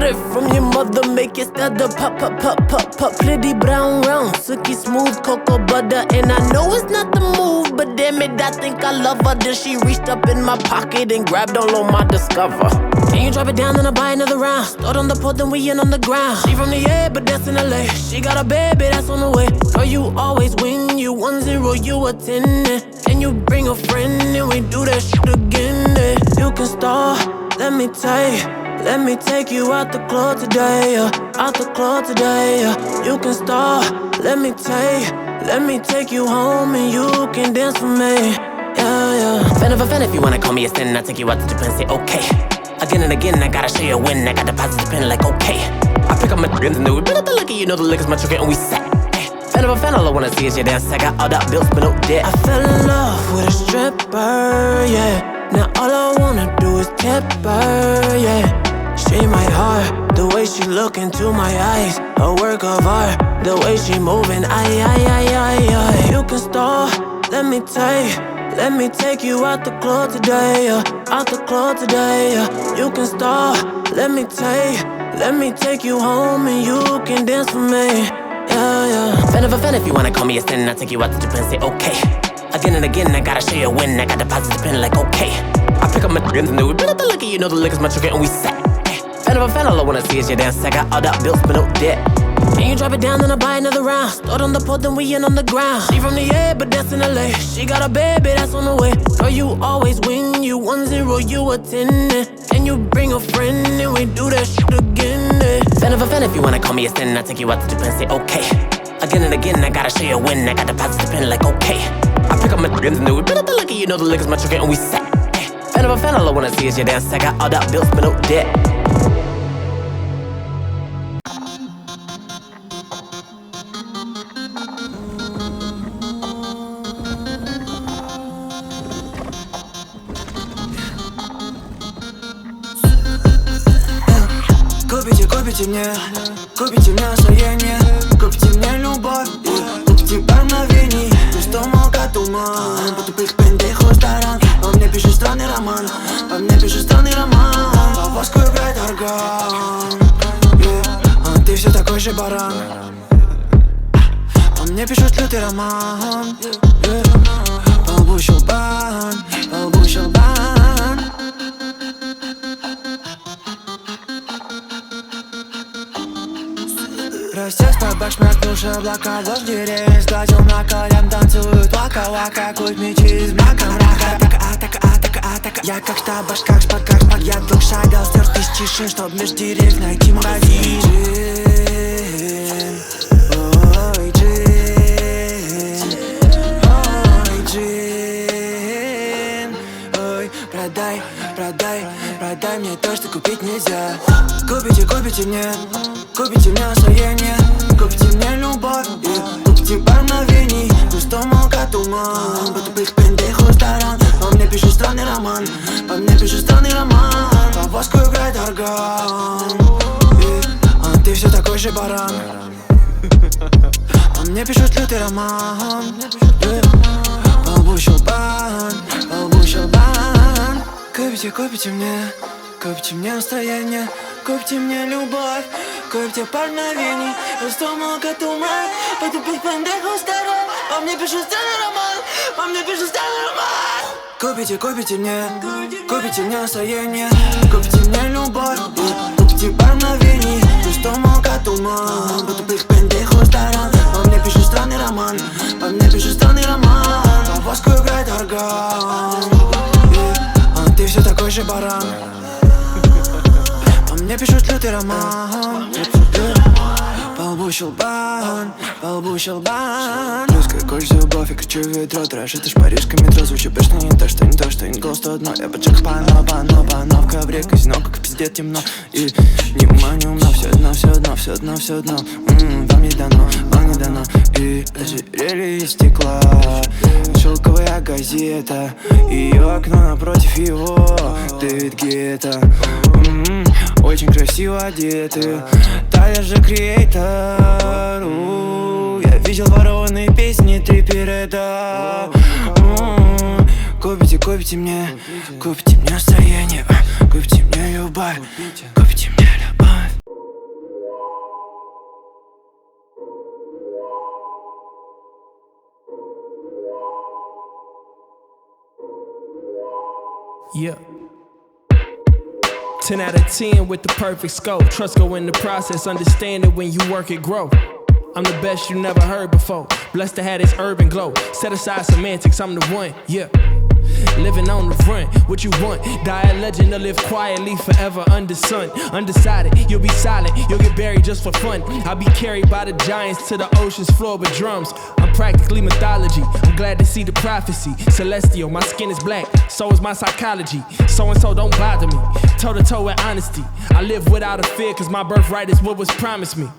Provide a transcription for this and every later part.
Got it from your mother, make it stutter. Pop, pop, pop, pop, pop. Pretty brown round, silky smooth, cocoa butter. And I know it's not the move, but damn it, I think I love her. Then she reached up in my pocket and grabbed all on my Discover. And you drop it down, then I buy another round. Start on the pole, then we in on the ground. She from the air, but that's in LA. She got a baby, that's on the way. Girl, you always win, you 1-0, you a 10. And you bring a friend, and we do that shit again. You can start, let me take you out the club today, out the club today. You can start, let me take you home and you can dance for me. Fan of a fan, if you wanna call me a sin, I take you out to Japan, say okay. Again and again, I gotta show you a win. I got deposits depending like okay. I pick up my friends and do it, but at the liquor, you know the liquor's my trick and we set. Fan of a fan, all I wanna see is you dance. I got all that bills, but no debt. I fell in love with a stripper, yeah. Now all I wanna do is tip her, yeah. She my heart, the way she look into my eyes, a work of art, the way she moving, aye. You can start, let me take you out the club today, out the club today. You can start, let me take you home and you can dance for me, Fan of a fan, if you wanna call me a sin, I take you out to Japan, say okay. Again and again, I gotta show you a win. I got deposits depending like okay. I pick up my friends and do it, but at the liquor, you know the liquor's my trick and we set. Fan of a fan, all I wanna see is you dance. I got all that bills, but no debt. And you drop it down, then I buy another round. Start on the pole, then we in on the ground. She from the air, but that's in LA. She got a baby, that's on the way. Girl, you always win, you 1-0, you a 10. And you bring a friend, and we do that shit again. Fan of a fan, if you wanna call me a sin, I take you out to Japan, say okay. Again and again, I gotta show you a win. I got deposits depending like okay. I pick up my friends and do it, but at the liquor, you know the liquor's my trick and we set. Fan of a fan, all I wanna see is you dance. I got all that bills, but no debt. Купите мне настроение, купите мне любовь, купите пару мгновений. Пустой молока туман, потупых пендейхов сторон. По мне пишет странный роман, по мне пишет странный роман. По воску играет орган, а ты все такой же баран. По мне пишут лютый роман, по лбу щелбан, по лбу щелбан. Рассес под башмак, нуши облака, дождь деревьев, сгладил на колен, танцуют вака-вака, культ мечи из мрака, атака. Я как штабаш, как шпак, я вдруг шагал, стер тысячи шин, чтоб меж деревьев найти магазин. Ой, джин, ой, продай мне то, что купить нельзя. Купите мне настроение, купите мне любовь, купите пару мгновений. Пустой молока туман, потупых пендейхов сторон. По мне пишет странный роман, по мне пишет странный роман. По воску играет орган, а ты все такой же баран. По мне пишут лютый роман, по лбу щелбан, по лбу щелбан. Купите мне настроение, купите мне любовь, купите пару мгновений. Пустой молока туман, потупых пендейхов сторон. По мне пишет странный роман, по мне пишет странный роман. Купите мне настроение, купите мне любовь, купите пару мгновений. Пустой молока туман, потупых пендейхов сторон. По мне пишет странный роман, по мне пишет странный роман. По воску играет орган, а ты все такой же баран. По мне пишут лютый роман, по лбу щелбан, по лбу щелбан. Русская кожа, любовь, я кричу в ведро. Трэш, это ж парижское метро. Звучит бешено, не то, что не голос, то одно. Я поджег пано в ковре, казино, как пиздец темно. И внимание умно, все одно. Вам не дано, и ожерелье из стекла. Шелковая газета, ее окно напротив его. Дэвид Гетта, очень красиво одеты. Таля же креатор. Я видел ворованные песни трипереда. Купите мне настроение, купите мне любовь, купите мне любовь. Yeah. 10 out of 10 with the perfect scope. Trust go in the process, understand it when you work it, grow. I'm the best you never heard before. Blessed to have this urban glow. Set aside semantics, I'm the one, yeah. Living on the run, what you want? Die a legend or live quietly forever under sun. Undecided, you'll be silent, you'll get buried just for fun. I'll be carried by the giants to the ocean's floor with drums. I'm practically mythology, I'm glad to see the prophecy. Celestial, my skin is black, so is my psychology. So-and-so don't bother me, toe-to-toe with honesty. I live without a fear, cause my birthright is what was promised me.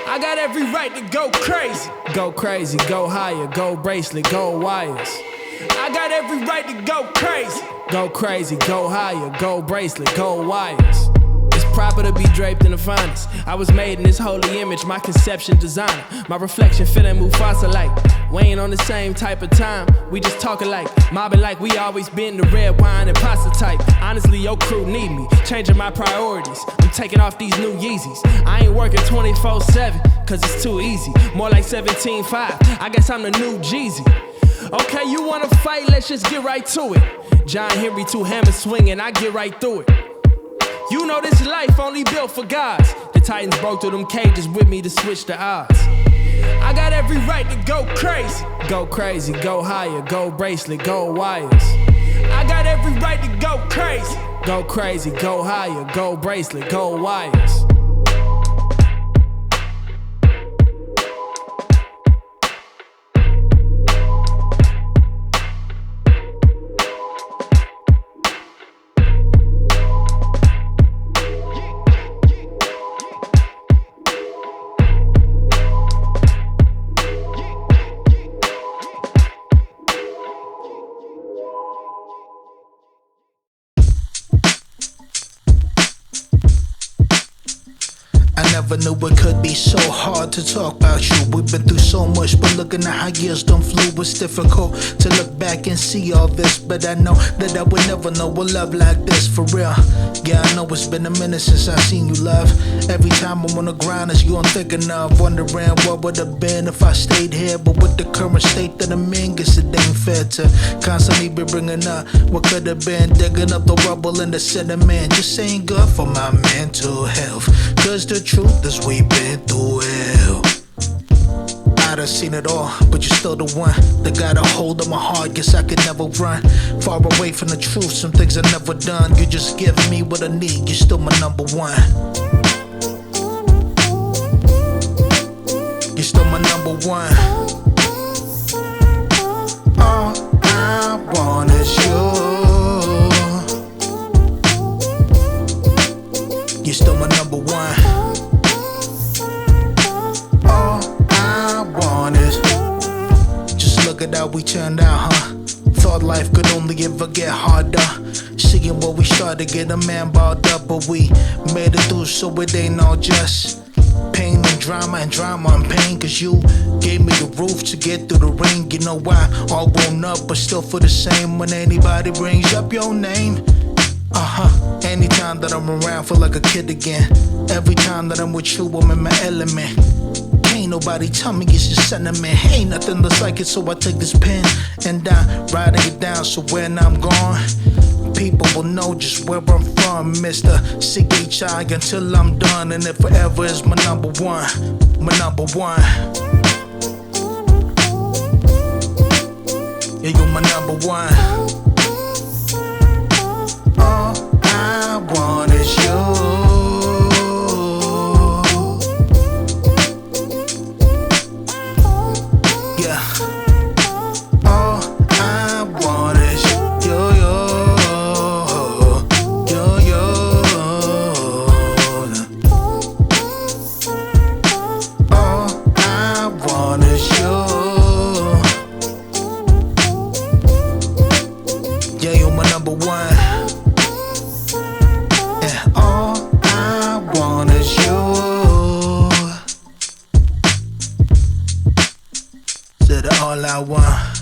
I got every right to go crazy. Go crazy, go higher, gold bracelet, gold wires. I got every right to go crazy. Go crazy, go higher, gold bracelet, gold wires. It's proper to be draped in the finest. I was made in this holy image, my conception designer. My reflection feeling Mufasa like. We ain't on the same type of time. We just talk alike, mobbing like we always been the red wine and pasta type. Honestly, your crew need me, changing my priorities. I'm taking off these new Yeezys. I ain't working 24/7, cause it's too easy. More like 17/5, I guess I'm the new Jeezy. Okay, you wanna fight, let's just get right to it. John Henry, 2 hammers swinging, I get right through it. You know this life only built for gods. The Titans broke through them cages with me to switch the odds. I got every right to go crazy. Go crazy, go higher, gold bracelet, gold wires. I got every right to go crazy. Go crazy, go higher, gold bracelet, gold wires. Never knew it could be so hard to talk about you. We've been through so much, but looking at how years done flew, it's difficult to look back and see all this. But I know that I would never know a love like this, for real. Yeah, I know it's been a minute since I've seen you, love. Every time I'm on the grind, it's you I'm thinking of. Wondering what would have been if I stayed here. But with the current state that I'm in, guess it ain't fair to constantly be bringing up what could have been. Digging up the rubble and the sediment just ain't good for my mental health. Cause the truth is we've been through hell. I done seen it all, but you're still the one that got a hold of my heart. Guess I could never run far away from the truth. Some things I've never done. You just give me what I need. You're still my number one. You're still my number one. All I want is you. You're still my number one. All I want is just look at how we turned out, huh? Thought life could only ever get harder. Seeing what we started, get a man balled up, but we made it through, so it ain't all just pain and drama and pain. Cause you gave me the roof to get through the rain. You know why? All grown up, but still feel the same when anybody brings up your name. Anytime that I'm around, feel like a kid again. Every time that I'm with you, I'm in my element. Ain't nobody tell me it's just sentiment. Ain't nothing that's like it, so I take this pen and I'm writing it down, so when I'm gone, people will know just where I'm from. Mr. CHI until I'm done, and it forever is my number one. My number one. Yeah, you're my number one. All I want is you. All I want.